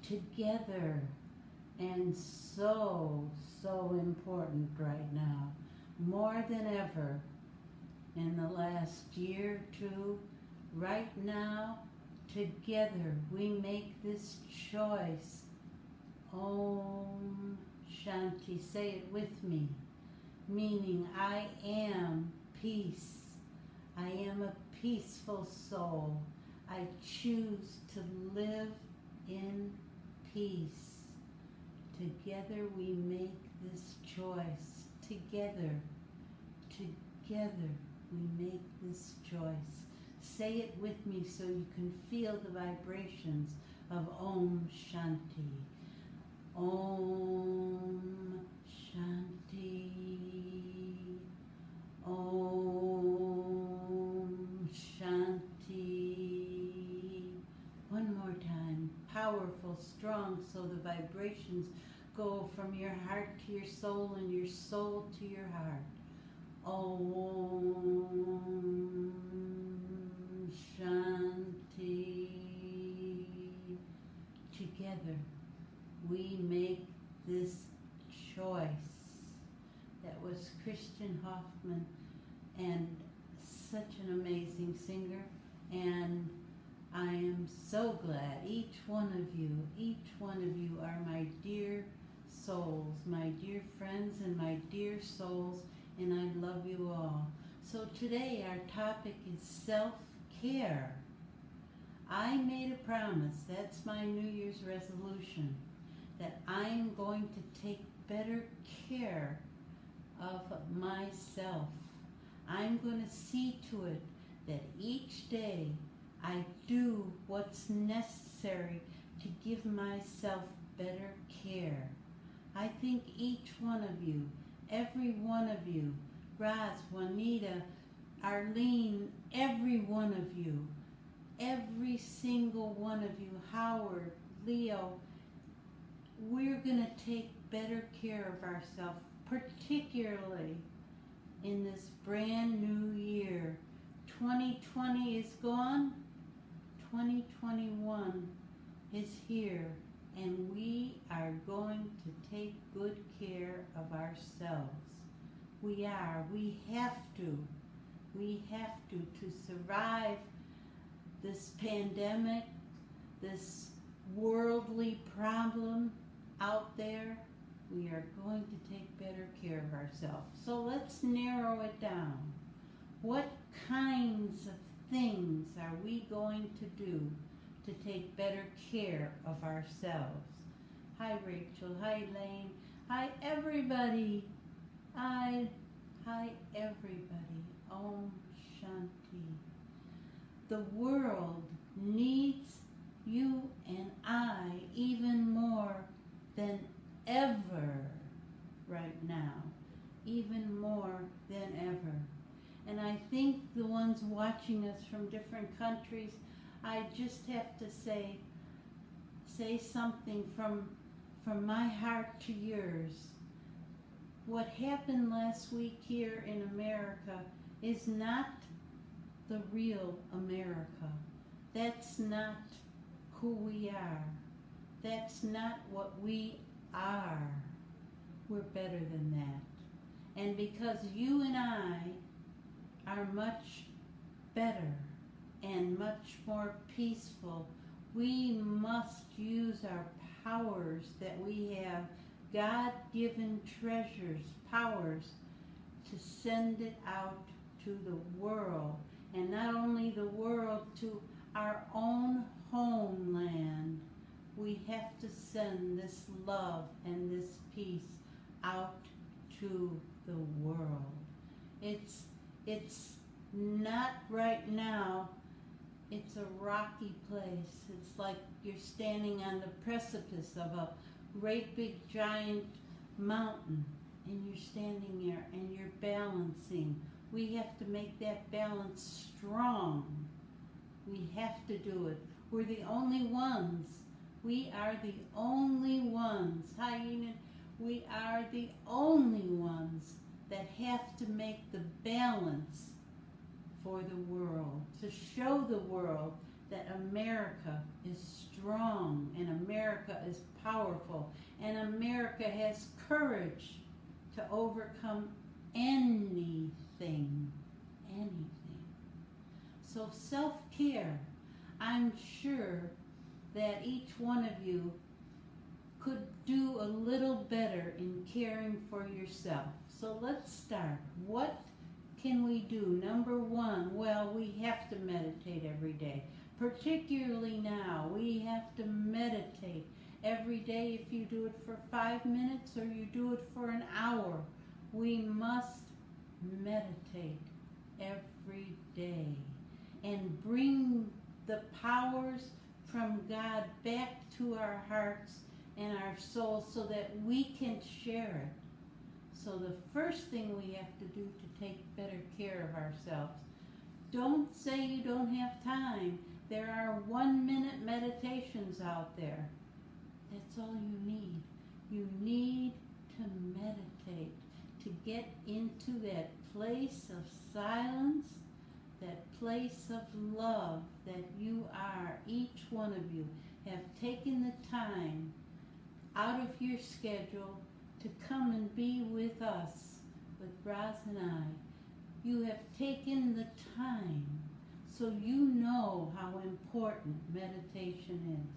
together, and so, so important right now, more than ever in the last year or two. Right now, together, we make this choice. Om Shanti. Say it with me. Meaning, I am peace. I am a peaceful soul. I choose to live in peace. Together we make this choice. Together we make this choice. Say it with me so you can feel the vibrations of Om Shanti. Om Shanti. Om Shanti. One more time. Powerful, strong, so the vibrations go from your heart to your soul and your soul to your heart. Om Shanti. Together we make this choice. That was Christian Hoffman, and such an amazing singer. And I am so glad each one of you are my dear souls, my dear friends and my dear souls, and I love you all. So today our topic is self-care. I made a promise, that's my New Year's resolution, that I'm going to take better care of myself. I'm going to see to it that each day I do what's necessary to give myself better care. I think each one of you, every one of you, Raz, Juanita, Arlene, every one of you, every single one of you, Howard, Leo, we're going to take better care of ourselves, particularly in this brand new year. 2020 is gone. 2021 is here, and we are going to take good care of ourselves. We are. We have to. We have to survive this pandemic, this worldly problem out there. We are going to take better care of ourselves. So let's narrow it down. What kinds of things are we going to do to take better care of ourselves? Hi Rachel, hi Elaine, hi everybody. Hi everybody. Om Shanti. The world needs you and I even more than ever right now. Even more than ever. And I think the ones watching us from different countries, I just have to say something from my heart to yours. What happened last week here in America is not the real America. That's not who we are. That's not what we are. We're better than that. And because you and I are much better and much more peaceful, we must use our powers that we have, God-given treasures, powers, to send it out to the world. And not only the world, to our own homeland. We have to send this love and this peace out to the world. It's not right now. It's a rocky place. It's like you're standing on the precipice of a great big giant mountain, and you're standing there and you're balancing. We have to make that balance strong. We have to do it. We're the only ones. We are the only ones. Hi, Enid. We are the only ones that have to make the balance for the world, to show the world that America is strong and America is powerful and America has courage to overcome anything, anything. So self-care, I'm sure that each one of you could do a little better in caring for yourself. So let's start. What can we do? Number one, well, we have to meditate every day. Particularly now, we have to meditate every day. If you do it for 5 minutes or you do it for an hour, we must meditate every day and bring the powers from God back to our hearts and our souls so that we can share it. So the first thing we have to do to take better care of ourselves, don't say you don't have time. There are 1-minute meditations out there. That's all you need. You need to meditate, to get into that place of silence, that place of love that you are. Each one of you have taken the time out of your schedule to come and be with us, with Roz and I. You have taken the time, so you know how important meditation is.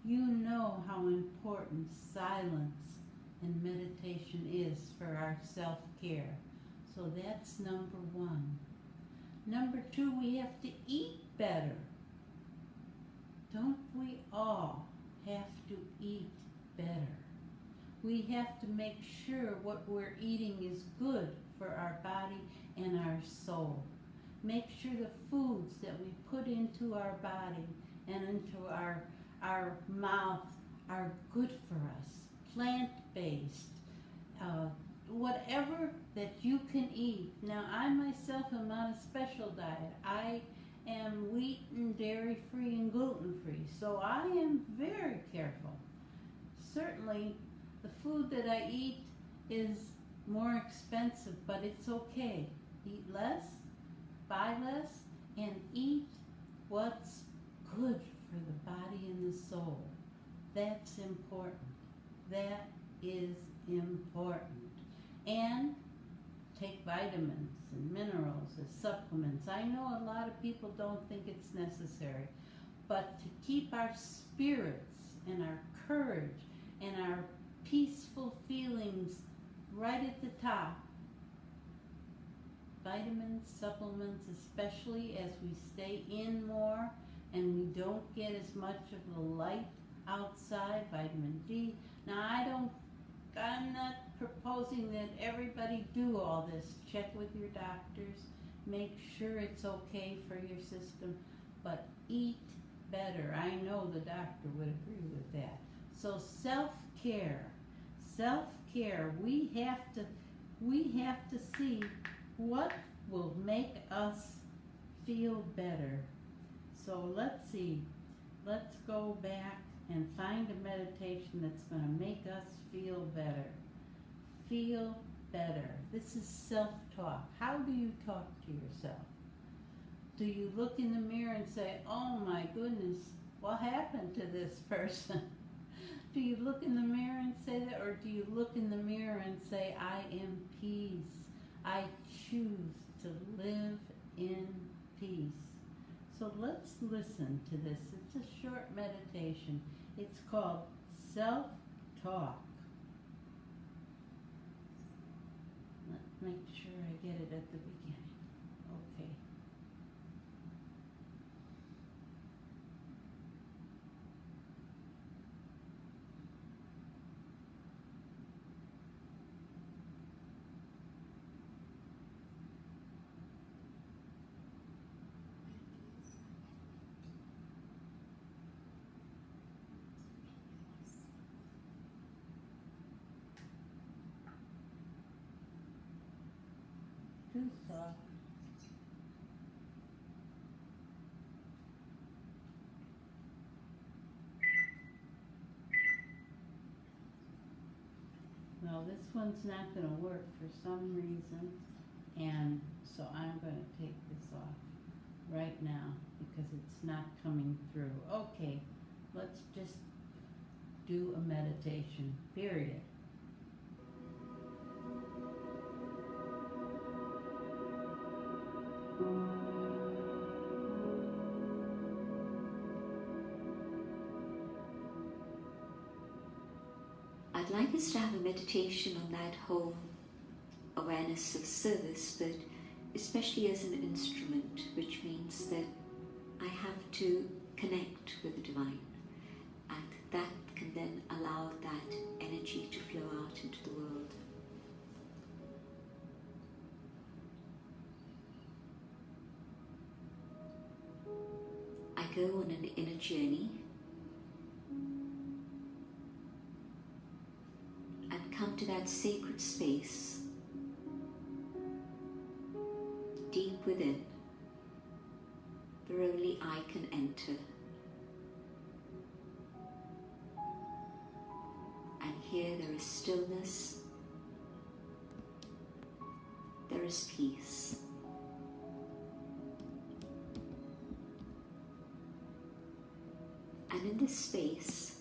You know how important silence and meditation is for our self-care. So that's number one. Number two, we have to eat better. Don't we all have to eat better? We have to make sure what we're eating is good for our body and our soul. Make sure the foods that we put into our body and into our mouth are good for us. Plant-based, whatever that you can eat. Now, I myself am on a special diet. I am wheat and dairy-free and gluten-free, so I am very careful. Certainly, the food that I eat is more expensive, but it's okay. Eat less, buy less, and eat what's good for the body and the soul. That's important. That is important. And take vitamins and minerals as supplements. I know a lot of people don't think it's necessary, but to keep our spirits and our courage and our peaceful feelings right at the top, vitamins, supplements, especially as we stay in more and we don't get as much of the light outside, vitamin D. Now I'm not proposing that everybody do all this. Check with your doctors, make sure it's okay for your system, but eat better. I know the doctor would agree with that. So self-care, we have to see what will make us feel better. So let's see, let's go back and find a meditation that's going to make us feel better. Feel better. This is self-talk. How do you talk to yourself? Do you look in the mirror and say, oh my goodness, what happened to this person? Do you look in the mirror and say that, or do you look in the mirror and say, I am peace. I choose to live in peace. So let's listen to this. It's a short meditation. It's called self-talk. Let's make sure I get it at the beginning. Okay. Too soft. Well, this one's not going to work for some reason, and so I'm going to take this off right now. because it's not coming through. Okay, let's just do a meditation, period. I'd like us to have a meditation on that whole awareness of service, but especially as an instrument, which means that I have to connect with the divine, and that can then allow that energy to flow out into the world. I go on an inner journey and come to that sacred space deep within, where only I can enter. And here there is stillness, there is peace. And in this space,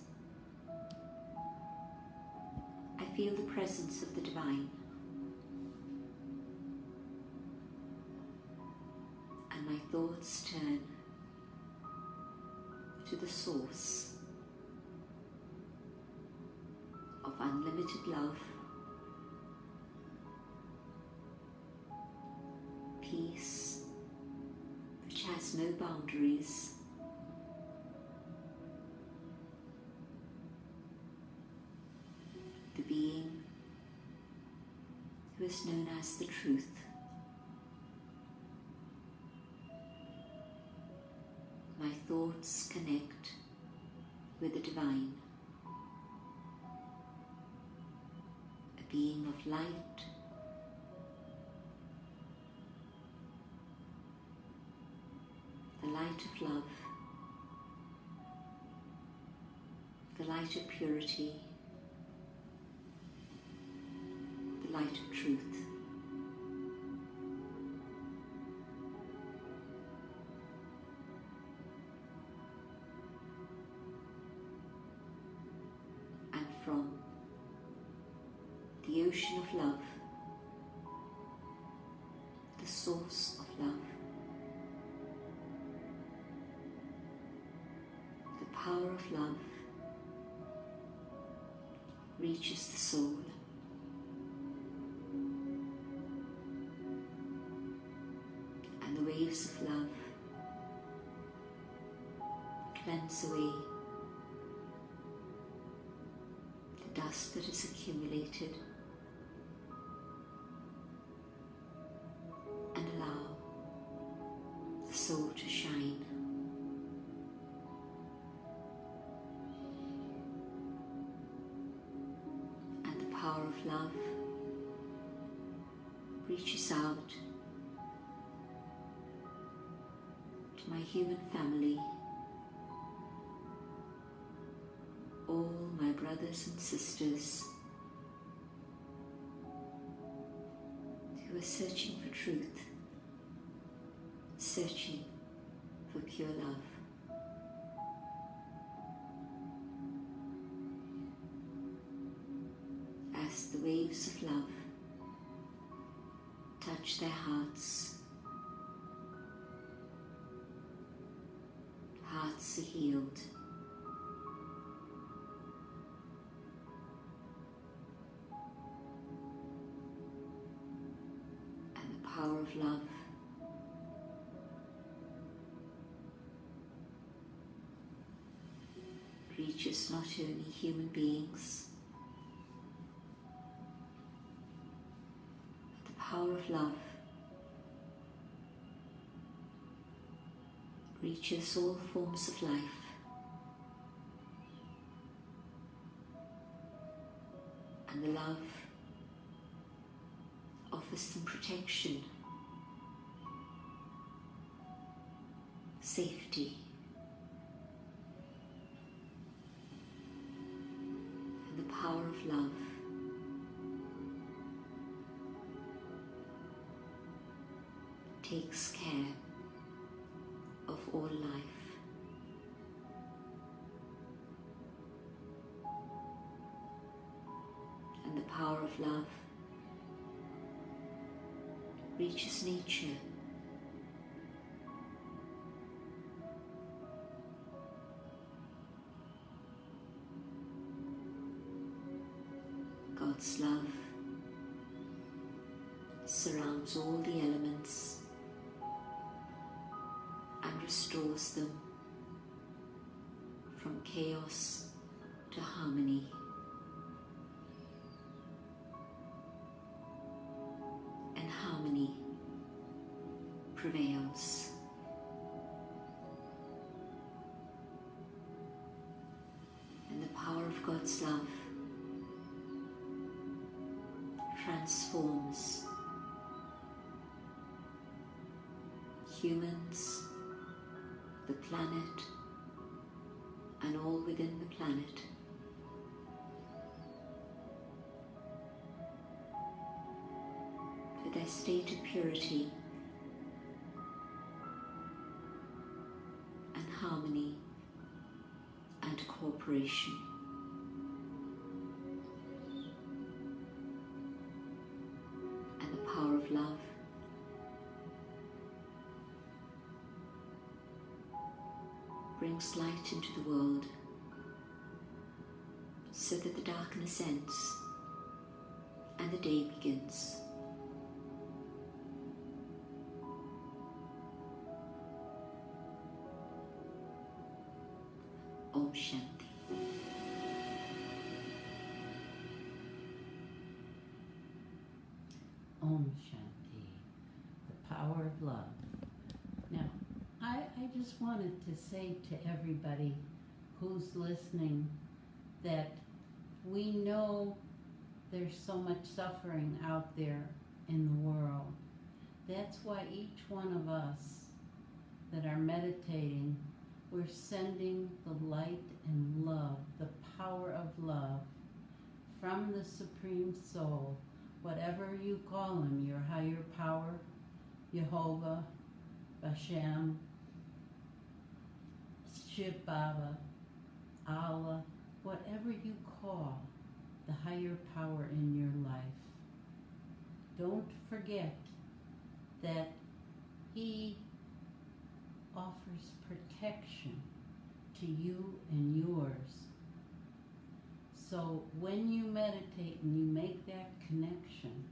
I feel the presence of the divine. And my thoughts turn to the source of unlimited love, peace, which has no boundaries, the being who is known as the truth. My thoughts connect with the divine, a being of light, the light of love, the light of purity, the light of truth. And from the ocean of love, the source of love, the power of love reaches the soul. And the waves of love cleanse away the dust that is accumulated and allow the soul to shine. And the power of love reaches out to my human family, all my brothers and sisters who are searching for truth, searching for pure love. As the waves of love touch their hearts, hearts are healed. And the power of love reaches not only human beings, but the power of love reaches all forms of life. And the love offers them protection, safety, and the power of love takes care of all life. And the power of love reaches nature. God's love surrounds all the elements and restores them from chaos to harmony. And harmony prevails. And the power of God's love transforms humans, the planet, and all within the planet. For their state of purity and harmony and cooperation. And the power of love brings light into the world so that the darkness ends and the day begins. Om Shanti. Om Shanti, the power of love. Now, I just wanted to say to everybody who's listening that we know there's so much suffering out there in the world. That's why each one of us that are meditating, we're sending the light and love, the power of love from the Supreme Soul, whatever you call him, your higher power, Jehovah, Hashem, Shiv Baba, Allah, whatever you call the higher power in your life. Don't forget that he offers protection to you and yours. So when you meditate and you make that connection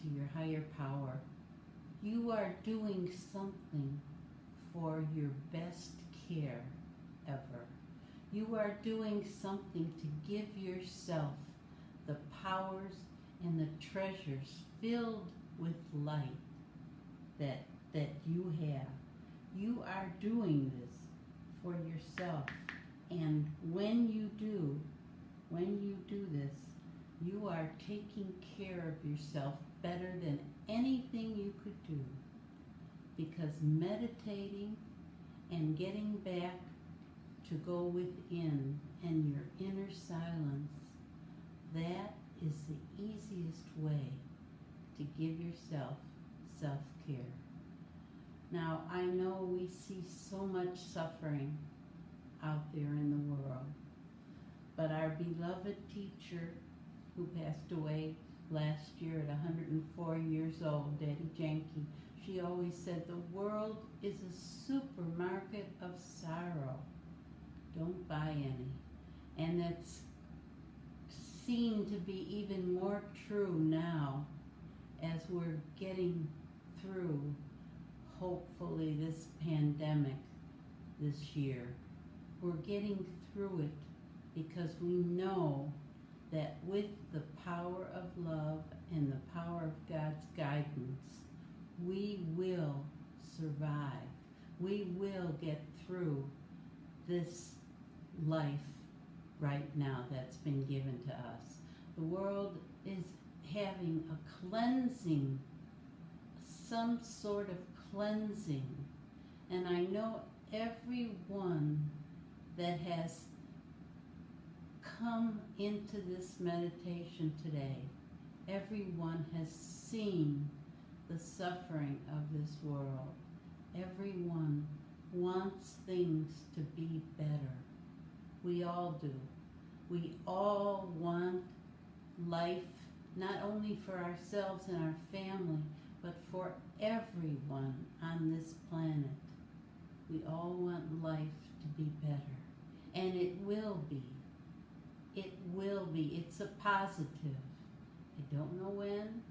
to your higher power, you are doing something for your best care ever. You are doing something to give yourself the powers and the treasures filled with light that you have. You are doing this for yourself. And when you do this, you are taking care of yourself better than anything you could do. Because meditating and getting back to go within and your inner silence, that is the easiest way to give yourself self-care. Now, I know we see so much suffering out there in the world, but our beloved teacher who passed away last year at 104 years old, Daddy Janky, she always said the world is a supermarket of sorrow. Don't buy any. And that's seen to be even more true now as we're getting through, hopefully, this pandemic this year. We're getting through it because we know that with the power of love and the power of God's guidance, we will survive. We will get through this life right now that's been given to us. The world is having a cleansing, some sort of cleansing. And I know everyone that has come into this meditation today, everyone has seen the suffering of this world. everyone wants things to be better. We all do. We all want life, not only for ourselves and our family, but for everyone on this planet. We all want life to be better. And it will be. It will be. It's a positive. I don't know when.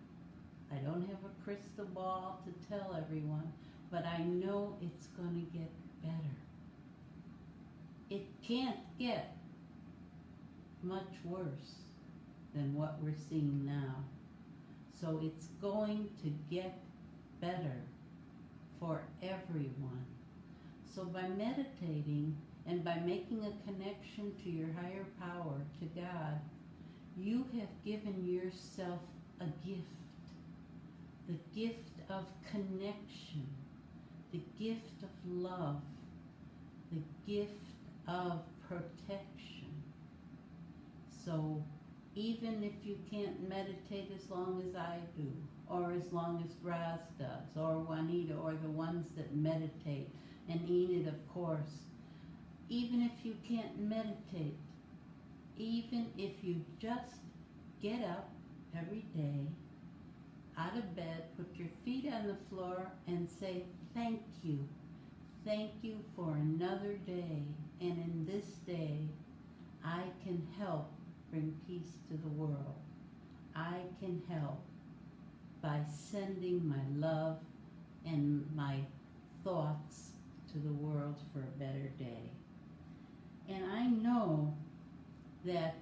I don't have a crystal ball to tell everyone, but I know it's going to get better. It can't get much worse than what we're seeing now. So it's going to get better for everyone. So by meditating and by making a connection to your higher power, to God, you have given yourself a gift. The gift of connection, the gift of love, the gift of protection. So even if you can't meditate as long as I do, or as long as Raz does, or Juanita, or the ones that meditate, and Enid, of course, even if you can't meditate, even if you just get up every day, out of bed, put your feet on the floor and say, thank you. Thank you for another day. And in this day, I can help bring peace to the world. I can help by sending my love and my thoughts to the world for a better day. And I know that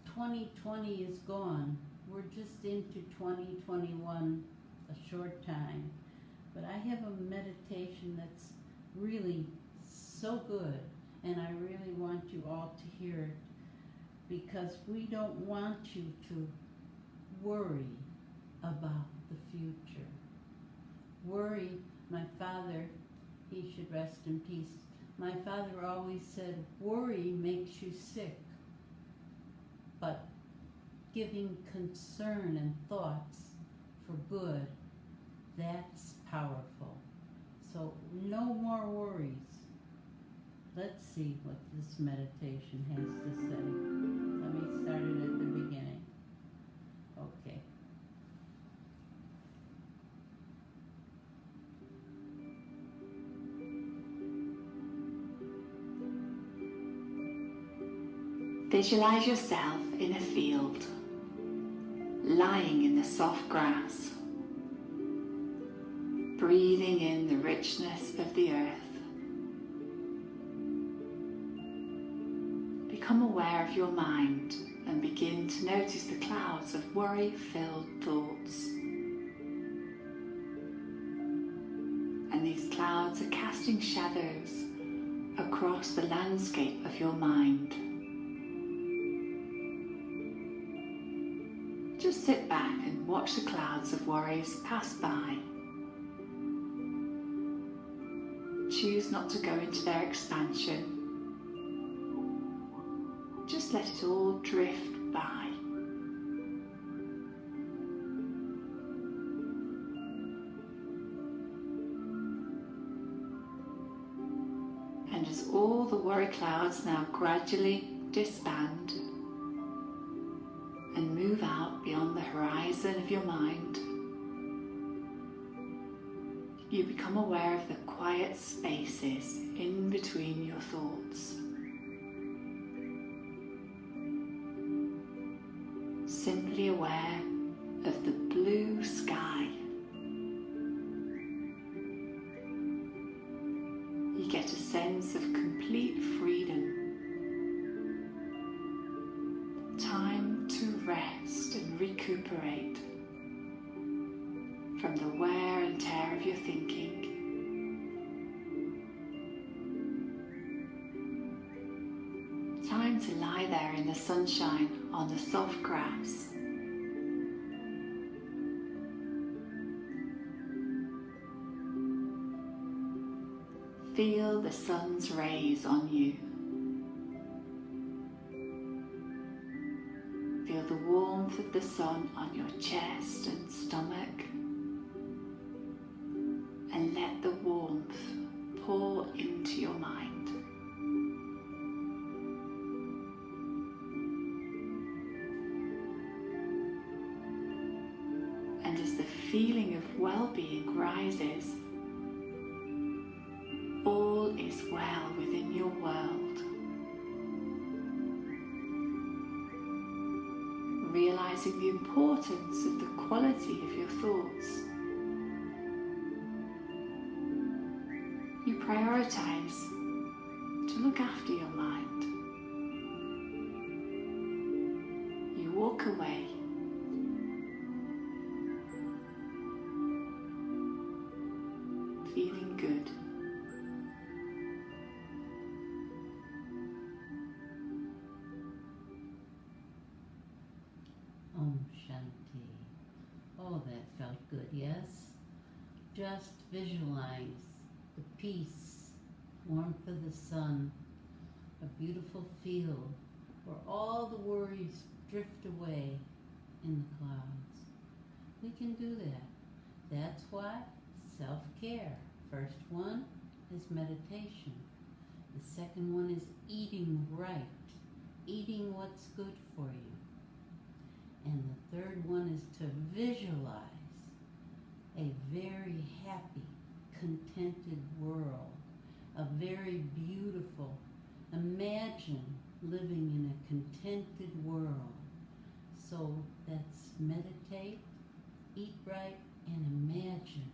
2020 is gone. We're just into 2021, a short time. But I have a meditation that's really so good, and I really want you all to hear it, because we don't want you to worry about the future. Worry, my father, he should rest in peace. My father always said, worry makes you sick, but giving concern and thoughts for good, that's powerful. So no more worries. Let's see what this meditation has to say. Let me start it at the beginning. Okay. Visualize yourself in a field, lying in the soft grass, breathing in the richness of the earth. Become aware of your mind and begin to notice the clouds of worry-filled thoughts. And these clouds are casting shadows across the landscape of your mind. Just sit back and watch the clouds of worries pass by. Choose not to go into their expansion. Just let it all drift by. And as all the worry clouds now gradually disband and move out beyond the horizon of your mind, you become aware of the quiet spaces in between your thoughts. Simply aware of the blue sky. You get a sense of complete freedom. Time to rest and recuperate from the wear and tear of your thinking. Time to lie there in the sunshine on the soft grass. Feel the sun's rays on you. Feel the warmth of the sun on your chest and stomach, And as the feeling of well-being rises, all is well within your world. Realizing the importance of the quality of your thoughts. You prioritize to look after your mind. You walk away feeling good. Om Shanti. Oh, that felt good, yes? Just visualize the peace, warmth of the sun, a beautiful field where all the worries drift away in the clouds. We can do that. That's why self-care. First one is meditation. The second one is eating right, eating what's good for you. And the third one is to visualize a very happy, contented world, a very beautiful. Imagine living in a contented world. So that's meditate, eat right, and imagine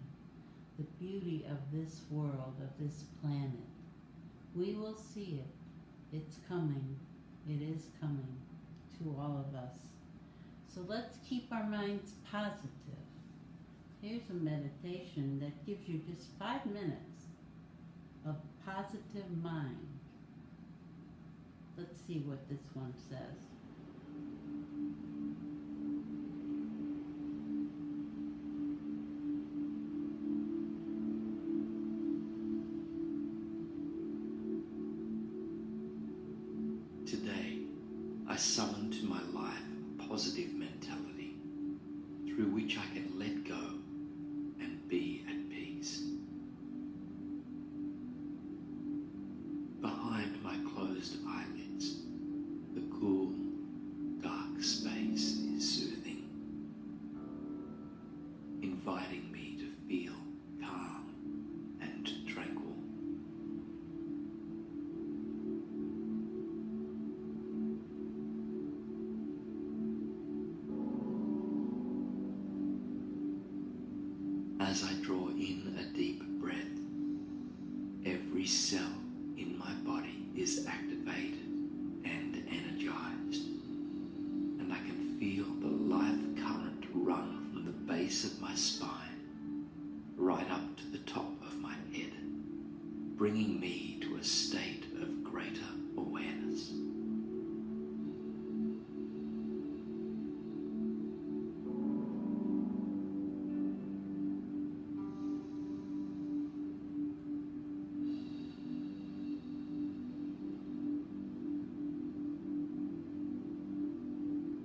the beauty of this world, of this planet. We will see it. It's coming. It is coming to all of us. So let's keep our minds positive. Here's a meditation that gives you just 5 minutes of positive mind. Let's see what this one says. Today, I summon to my life a positive mentality through which I can let go and be at peace. Behind my closed eyelids, the cool, dark space is soothing, inviting me to feel calm and tranquil. As I draw in a deep breath, every cell in my body is activated and energized, and I can feel the life current run from the base of my spine right up to the top of my head, bringing me to a state of greater awareness.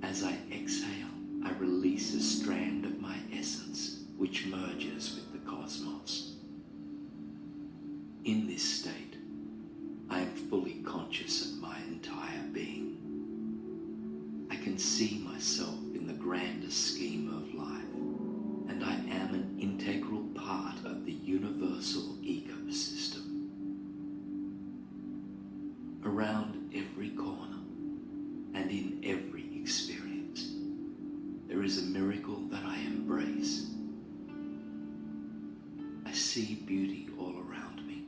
As I exhale, I release a strand of my essence, which merges with the cosmos. In this state, I am fully conscious of my entire being. I can see myself in the grander scheme of life, and I am an integral part of the universal ecosystem. Around every corner and in every experience, there is a miracle that I embrace. I see beauty all around me,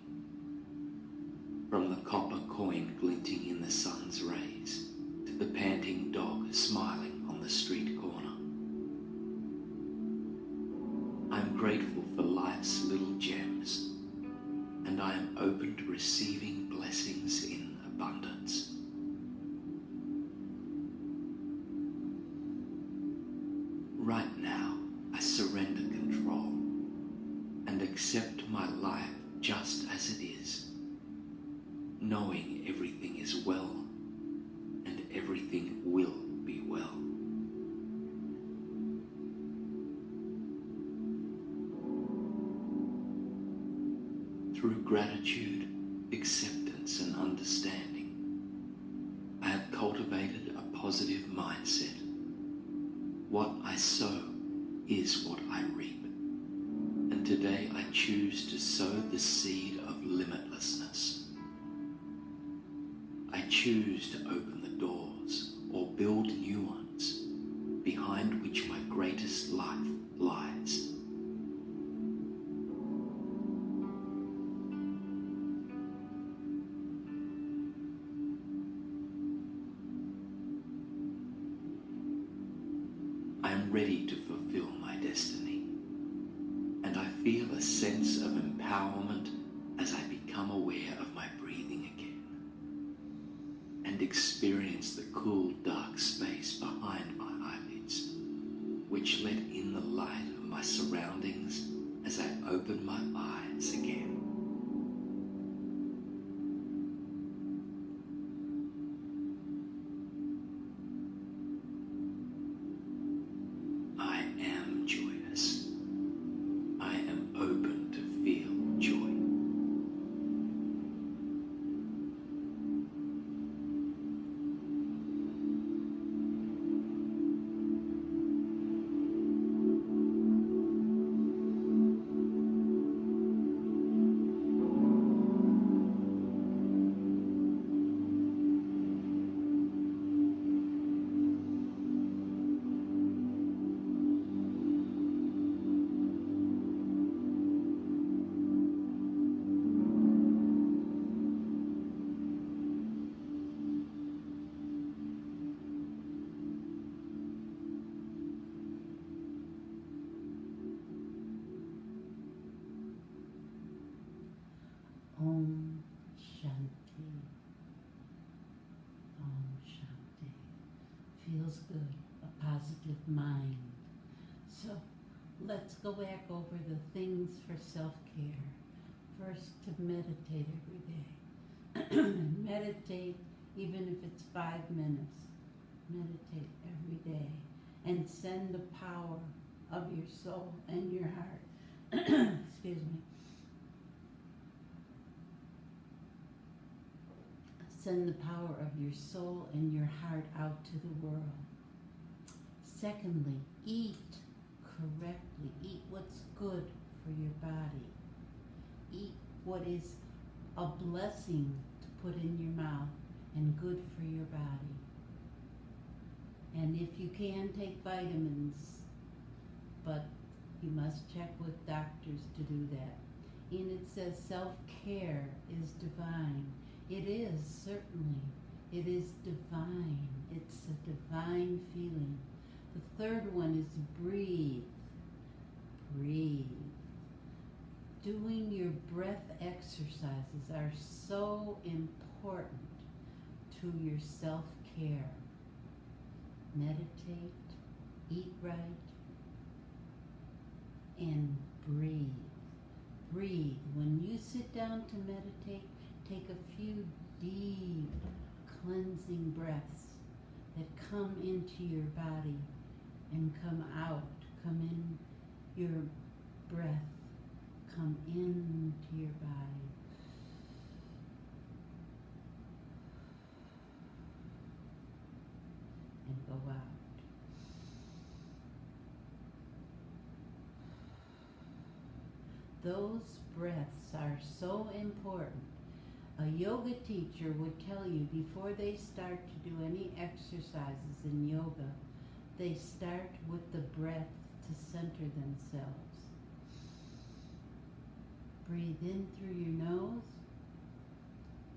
from the copper coin glinting in the sun's rays to the panting dog smiling on the street corner. I am grateful for life's little gems, and I am open to receiving blessings in abundance. Right now, I surrender control and accept my life just as it is, knowing everything is well and everything will be well. Through gratitude, acceptance, and understanding, I have cultivated a positive mindset. What I sow is what I reap. And today I choose to sow the seed of limitlessness. I choose to open the doors or build new ones behind which my greatest life lies. I am ready to fulfill my destiny, and I feel a sense of empowerment as I become aware of my breathing again and experience the cool, dark space behind my eyelids, which let in the light of my surroundings as I open my eyes again. I am joyous. I am open to feel joy. Om Shanti. Om Shanti. Feels good, a positive mind. So let's go back over the things for self-care. First, to meditate every day. Meditate even if it's 5 minutes. Meditate every day and send the power of your soul and your heart. Excuse me. Send the power of your soul and your heart out to the world. Secondly, eat correctly. Eat what's good for your body. Eat what is a blessing to put in your mouth and good for your body. And if you can, take vitamins, but you must check with doctors to do that. And it says self-care is divine. It is, certainly. It is divine. It's a divine feeling. The third one is breathe. Breathe. Doing your breath exercises are so important to your self-care. Meditate, eat right, and breathe. Breathe. When you sit down to meditate, take a few deep cleansing breaths that come into your body and come out. Come in your breath. Come into your body. And go out. Those breaths are so important. A yoga teacher would tell you before they start to do any exercises in yoga, they start with the breath to center themselves. Breathe in through your nose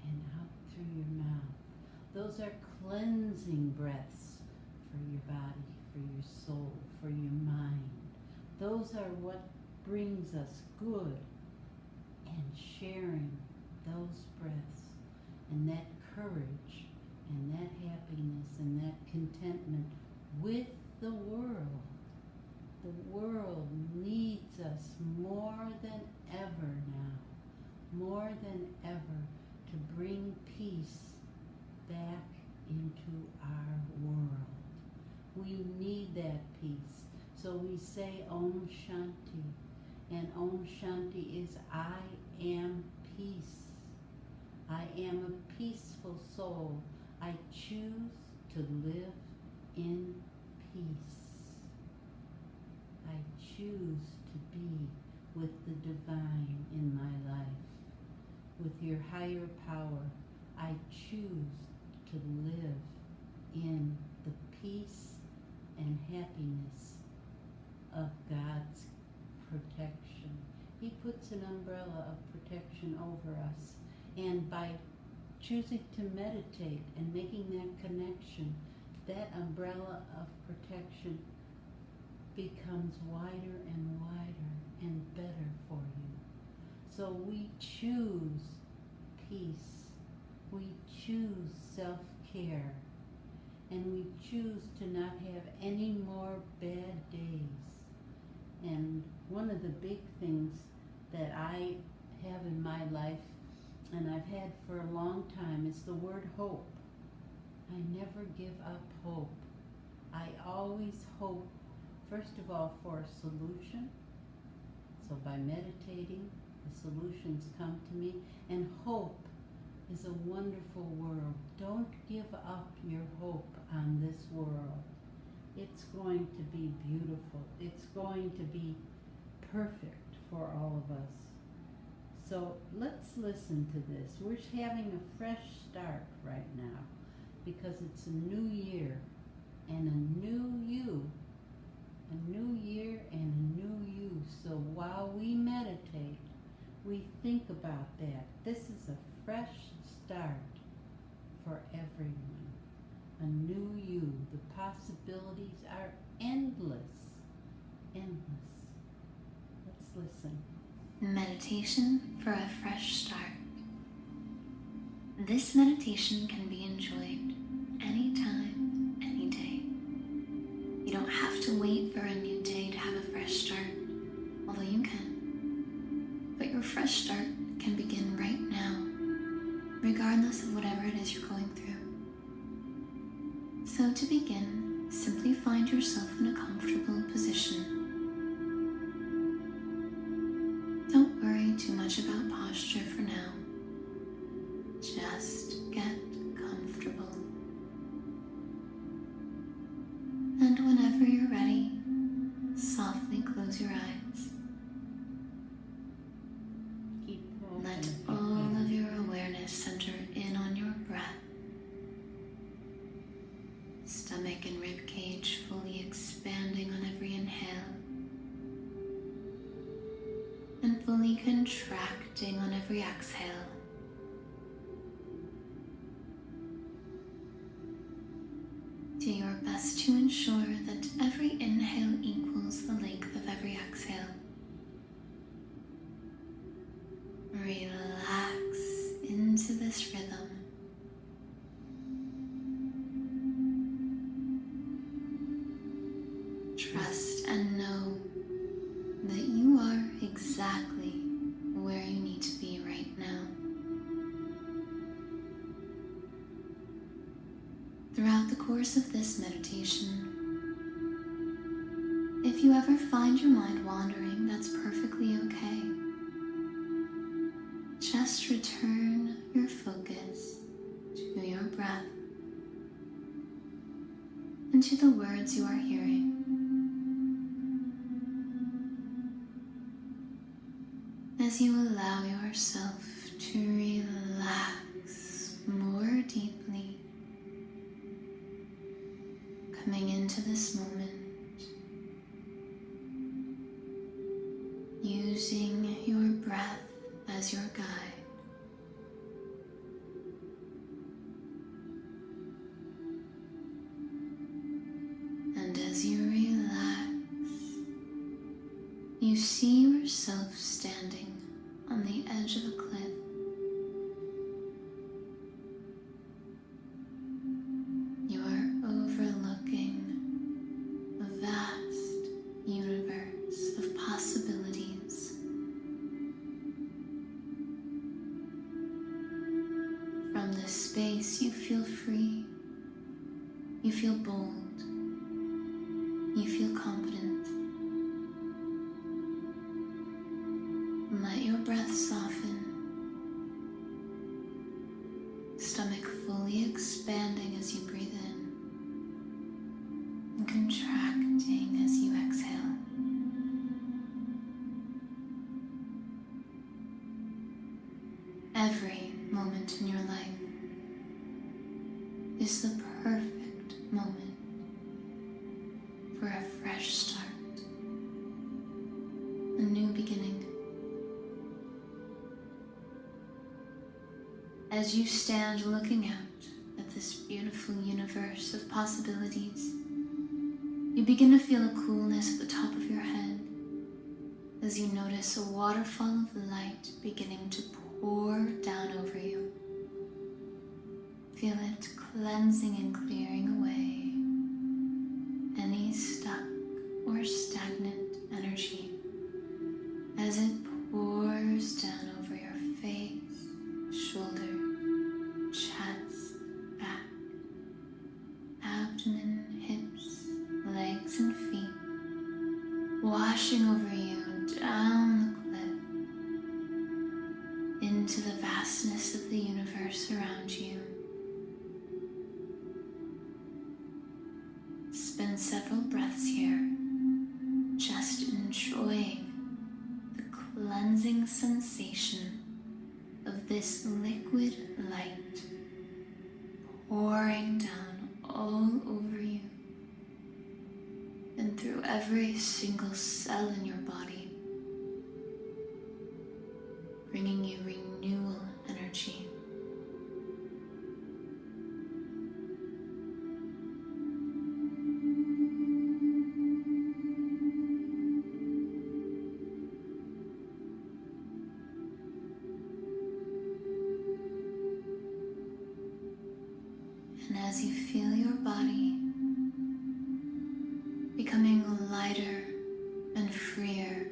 and out through your mouth. Those are cleansing breaths for your body, for your soul, for your mind. Those are what brings us good, and sharing those breaths and that courage and that happiness and that contentment with the world. The world needs us more than ever now, more than ever, to bring peace back into our world. We need that peace. So we say Om Shanti. And Om Shanti is I am peace. I am a peaceful soul. I choose to live in peace. I choose to be with the divine in my life, with your higher power. I choose to live in the peace and happiness of God's protection. He puts an umbrella of protection over us, and by choosing to meditate and making that connection, that umbrella of protection becomes wider and wider and better for you. So we choose peace, we choose self-care, and we choose to not have any more bad days. And one of the big things that I have in my life, and I've had for a long time, is the word hope. I never give up hope. I always hope, first of all, for a solution. So by meditating, the solutions come to me. And hope is a wonderful world. Don't give up your hope on this world. It's going to be beautiful. It's going to be perfect for all of us. So let's listen to this. We're having a fresh start right now because it's a new year and a new you. A new year and a new you. So while we meditate, we think about that. This is a fresh start for everyone. A new you. The possibilities are endless. Endless. Let's listen. Meditation for a fresh start. This meditation can be enjoyed anytime, any day. You don't have to wait for a new day to have a fresh start, although you can. But your fresh start can begin right now, regardless of whatever it is you're going through. So to begin, simply find yourself in a comfortable position. Don't worry too much about posture for now. Just get comfortable. And whenever you're ready, softly close your eyes. Keep open. Let all of your awareness center in on your breath. Stomach and rib cage fully expanding on every inhale and fully contracting on every exhale. Do your best to ensure that every inhale equals the length of every exhale. Relax into this rhythm. Trust and know that you are exactly where you need to be right now. Throughout the course of this meditation, if you ever find your mind wandering, that's perfectly okay. Just return your focus to your breath and to the words you are hearing. As you allow yourself to relax more deeply, coming into this moment, using your breath as your guide. And as you relax, you see yourself standing on the edge of a cliff. You are overlooking a vast universe of possibilities. From this space, you feel free, you feel bold, you feel confident. Let your breath soften, stomach fully expanding as you breathe in, and contracting as you exhale. every moment in your life is the perfect moment for a fresh start, a new beginning. As you stand looking out at this beautiful universe of possibilities, you begin to feel a coolness at the top of your head as you notice a waterfall of light beginning to pour down over you. Feel it cleansing and clearing away any stuck or stagnant energy as it pours down over your face, shoulder, chest, back, abdomen, hips, legs and feet, washing over you down the cliff into the vastness of the universe around you. Spend several breaths here, just enjoying the cleansing sensation of this liquid light pouring down all over you and through every single cell in your body, bringing you renewal energy. And as you feel your body becoming lighter and freer,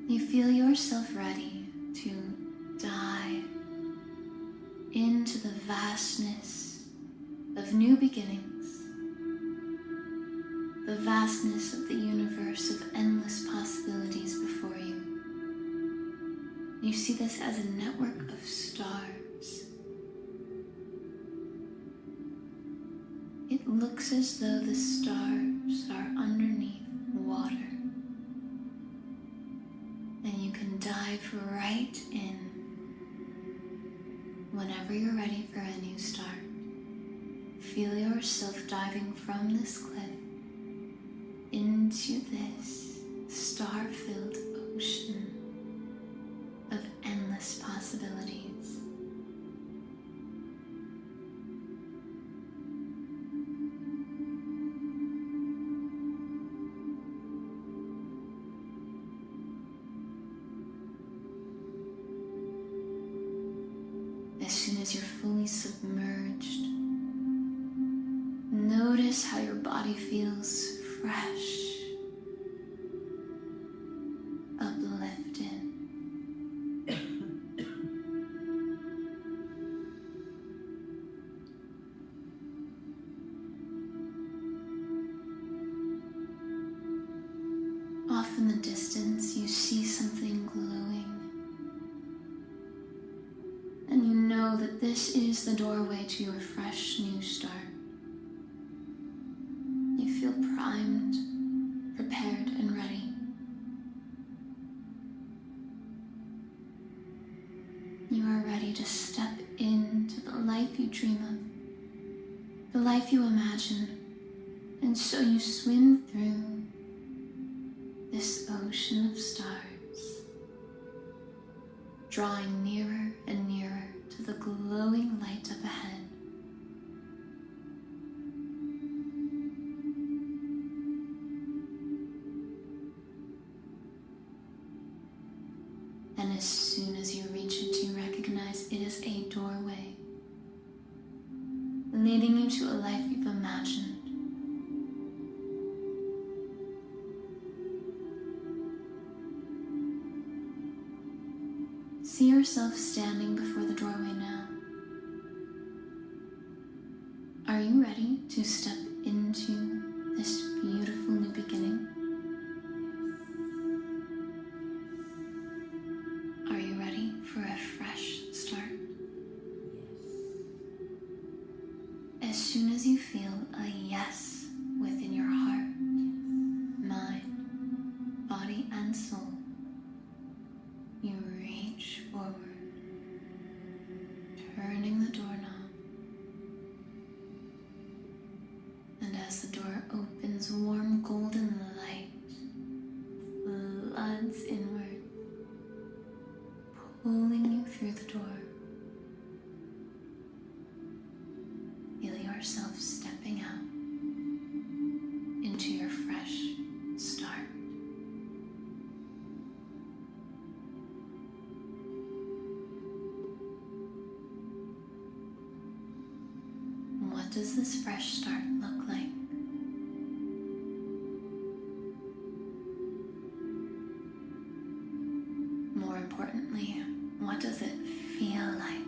you feel yourself ready to dive into the vastness of new beginnings, the vastness of the universe of endless possibilities before you. You see this as a network of stars. It looks as though the stars are underneath water, and you can dive right in whenever you're ready for a new start. Feel yourself diving from this cliff into this star-filled ocean of endless possibilities. As soon as you're fully submerged, notice how your body feels fresh, uplifted. Off in the distance, you see something glowing. And you know that this is the doorway to your fresh new start. You feel primed, prepared, and ready. You are ready to step into the life you dream of, the life you imagine, and so you swim through this ocean of stars, drawing nearer and nearer to the glowing light up ahead. And as soon as you reach it, you recognize it is a doorway leading you to a life you've imagined. See yourself standing before the doorway now. Are you ready to step into this beautiful new beginning? Are you ready for a fresh start? As soon as you feel a yes within your heart, mind, body, and soul, you reach for as warm golden light floods inward, pulling you through the door. Feel yourself stepping out into your fresh start. What does this fresh start look like? More importantly, what does it feel like?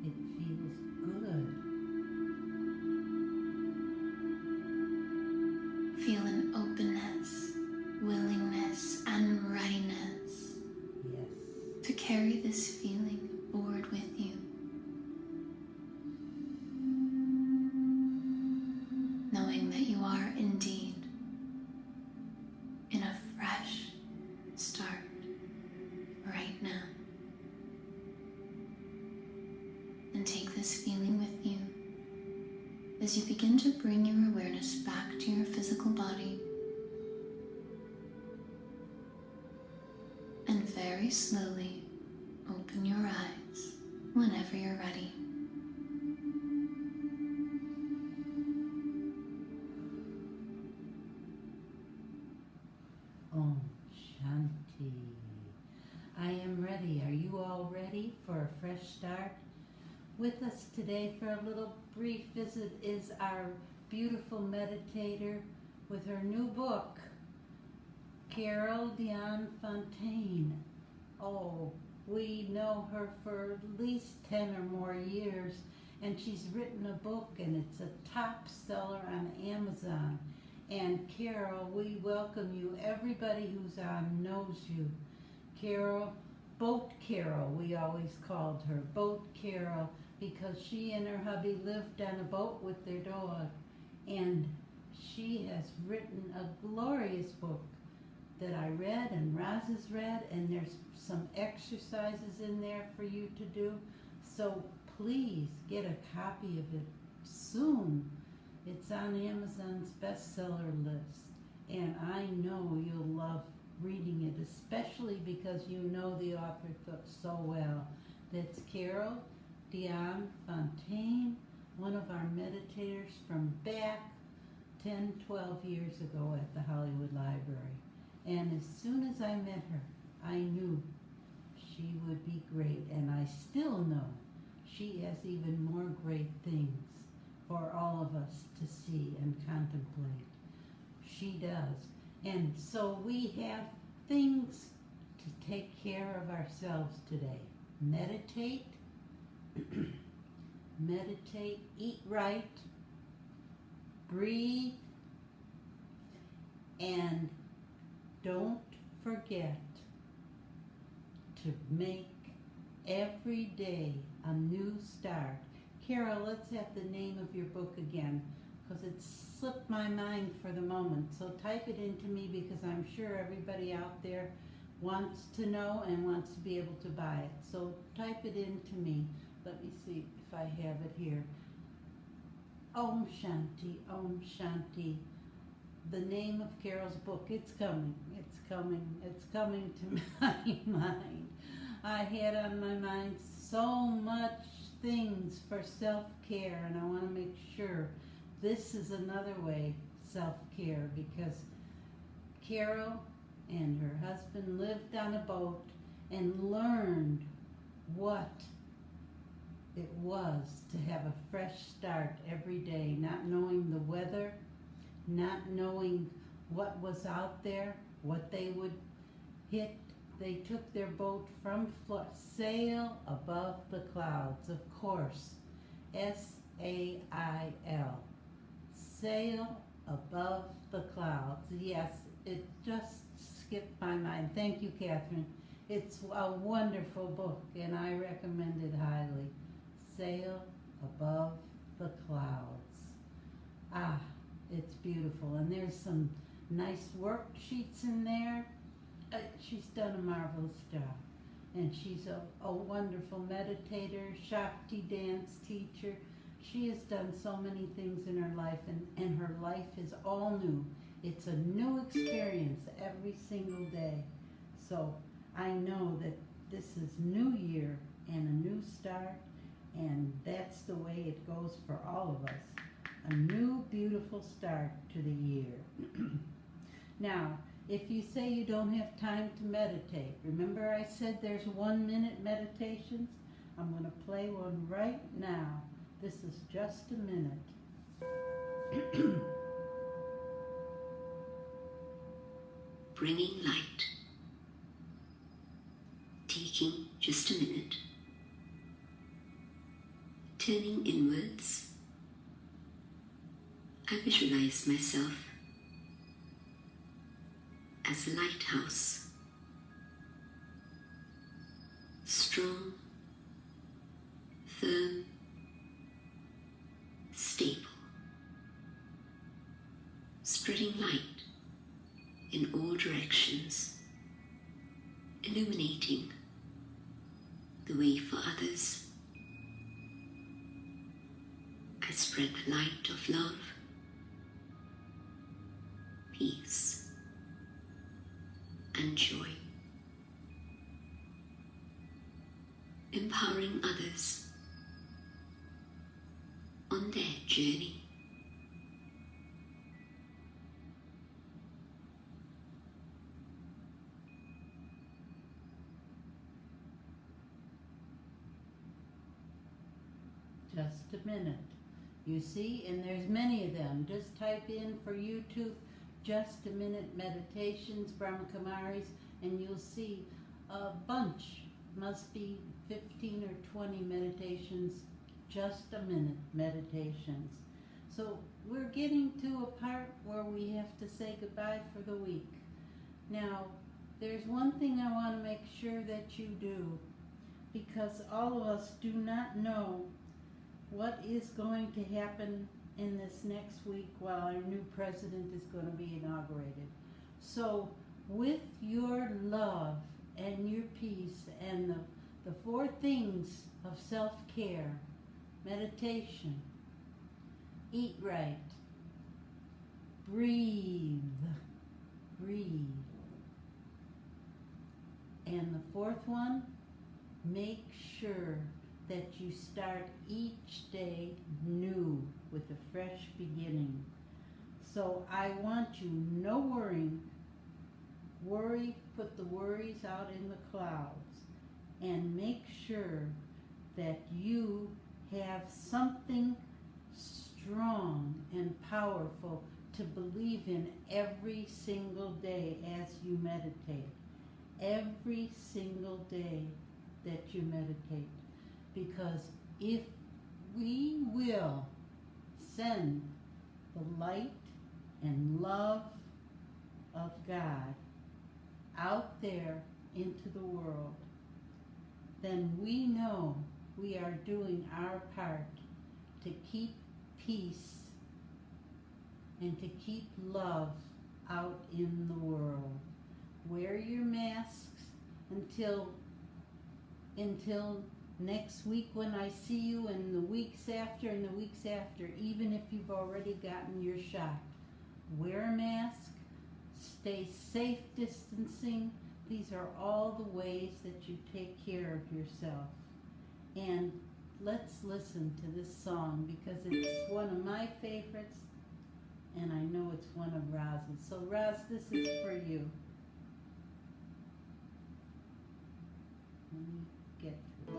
It feels good. Feel an openness, willingness, and readiness Yes. to carry this feeling forward with you. Knowing that you are indeed in a fresh start right now. And take this feeling with you as you begin to bring your awareness back to your physical body. And very slowly open your eyes whenever you're ready. Om Shanti. I am ready. Are you all ready for a fresh start? With us today for a little brief visit is our beautiful meditator with her new book, Carol Diane Fontaine. Oh, we know her for at least 10 or more years, and she's written a book, and it's a top seller on Amazon. And Carol, we welcome you. Everybody who's on knows you. Carol, Boat Carol, we always called her, Boat Carol, because she and her hubby lived on a boat with their dog. And she has written a glorious book that I read and Roz has read, and there's some exercises in there for you to do. So please get a copy of it soon. It's on Amazon's bestseller list, and I know you'll love reading it, especially because you know the author so well. That's Carol Diane Fontaine, one of our meditators from back 10, 12 years ago at the Hollywood Library. And as soon as I met her, I knew she would be great, and I still know she has even more great things for all of us to see and contemplate. She does. And so we have things to take care of ourselves today. Meditate, meditate, eat right, breathe, and don't forget to make every day a new start. Carol, let's have the name of your book again, because it slipped my mind for the moment. So type it into me, because I'm sure everybody out there wants to know and wants to be able to buy it. So type it into me. Let me see if I have it here. Om Shanti, Om Shanti. The name of Carol's book. It's coming. It's coming. It's coming to my mind. I had on my mind so much things for self-care, and I want to make sure this is another way self-care, because Carol and her husband lived on a boat and learned what it was to have a fresh start every day, not knowing the weather, not knowing what was out there, what they would hit. They took their boat from sail above the clouds, of course, S-A-I-L, sail above the clouds. Yes, it just skipped my mind. Thank you, Catherine. It's a wonderful book, and I recommend it highly. Sail above the clouds. Ah, it's beautiful, and there's some nice worksheets in there. She's done a marvelous job, and she's a wonderful meditator, Shakti dance teacher. She has done so many things in her life, and her life is all new. It's a new experience every single day. So I know that this is New Year and a new start, and that's the way it goes for all of us. A new, beautiful start to the year. Now, if you say you don't have time to meditate, remember I said there's 1-minute meditations? I'm going to play one right now. This is just a minute. Bringing light. Taking just a minute. Turning inwards. I visualize myself as a lighthouse. Strong, firm, stable. Spreading light in all directions, illuminating the way for others. I spread the light of love, peace, and joy, empowering others on their journey. Just a minute. You see, and there's many of them. Just type in for YouTube, just a minute meditations, Brahma Kumaris, and you'll see a bunch. Must be 15 or 20 meditations, just a minute meditations. So we're getting to a part where we have to say goodbye for the week. Now, there's one thing I want to make sure that you do, because all of us do not know what is going to happen in this next week while our new president is going to be inaugurated. So with your love and your peace and the 4 things of self-care, meditation, eat right, breathe, and the 4th one, make sure that you start each day new with a fresh beginning. So I want you, no worrying. Put the worries out in the clouds, and make sure that you have something strong and powerful to believe in every single day as you meditate. Every single day that you meditate. Because if we will send the light and love of God out there into the world, then we know we are doing our part to keep peace and to keep love out in the world. Wear your masks until next week when I see you, and the weeks after, even if you've already gotten your shot. Wear a mask, stay safe distancing. These are all the ways that you take care of yourself. And let's listen to this song because it's one of my favorites, and I know it's one of Roz's. So Roz, this is for you. Let me get through it.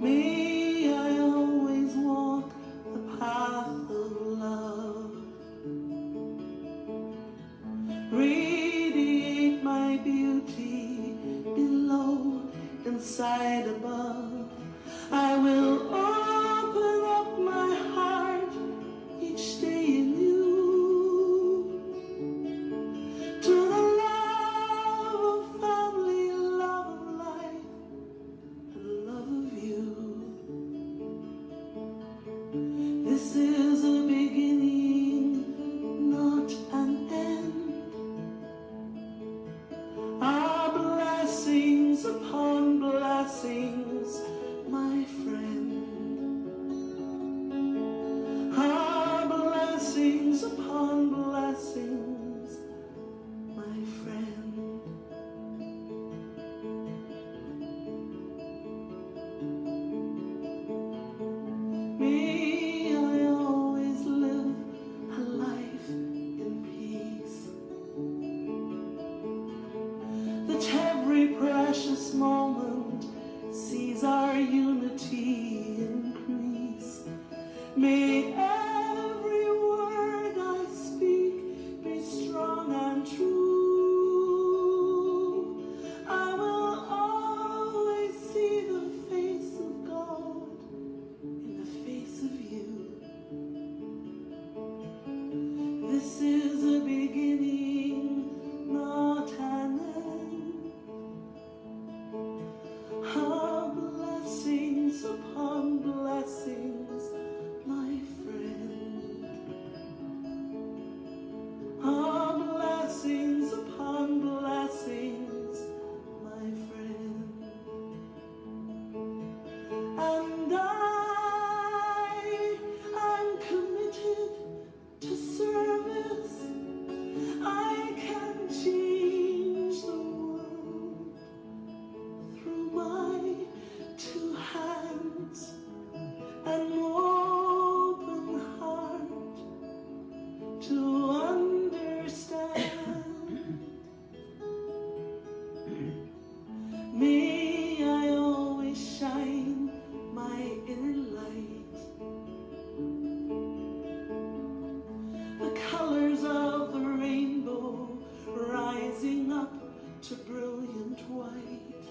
May I always walk the path of love, radiate my beauty below, inside, above. I will open up my heart each day in you, to the love of family, love of life, and love of you. This is a beginning precious moment sees our unity increase. May every word I speak be strong and true. I will always see the face of God in the face of you. This is a beginning, not an end. Ah, blessings upon blessings, my friend. Ah, blessings upon blessings, my friend. And I'm committed to service. I can change the world through my two hands and open heart to understand. May I always shine my inner light, the colors of the rainbow rising up to brilliant white.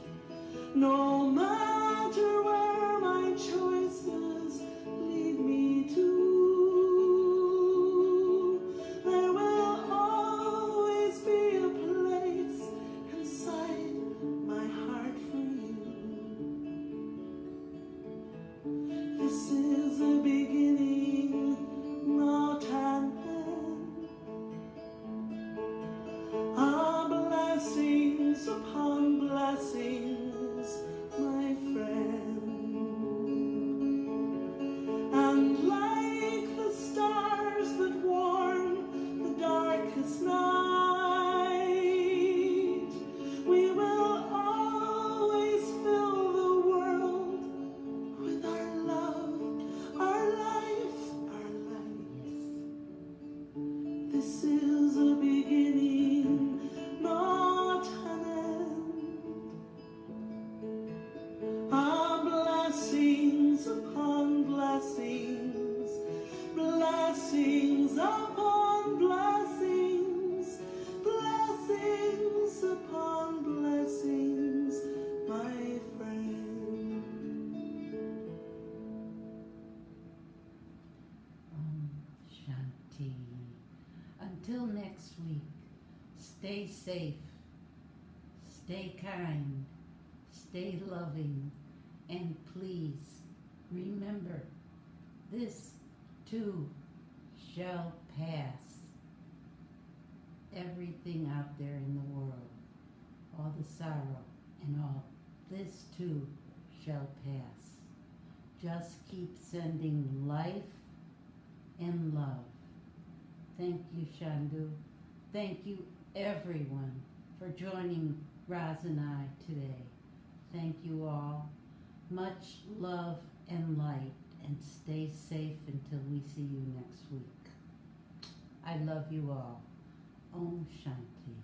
No matter where my choices lead me to, there will always be a place inside my heart for you. This is a beginning, not an end. Ah, blessings upon blessings, my friend. And like the stars that warm the darkest night, we will always fill the world with our love, our life, our light. This is a beginning, not an end. Ah, blessings upon blessings, blessings upon blessings, blessings upon blessings, my friend. Shanti. Until next week, stay safe, stay kind, stay loving, and please remember, this too shall pass. Everything out there in the world, all the sorrow and all, this too shall pass. Just keep sending life and love. Thank you, Shandu. Thank you, everyone, for joining Roz and I today. Thank you all. Much love and light, and stay safe until we see you next week. I love you all. Om Shanti.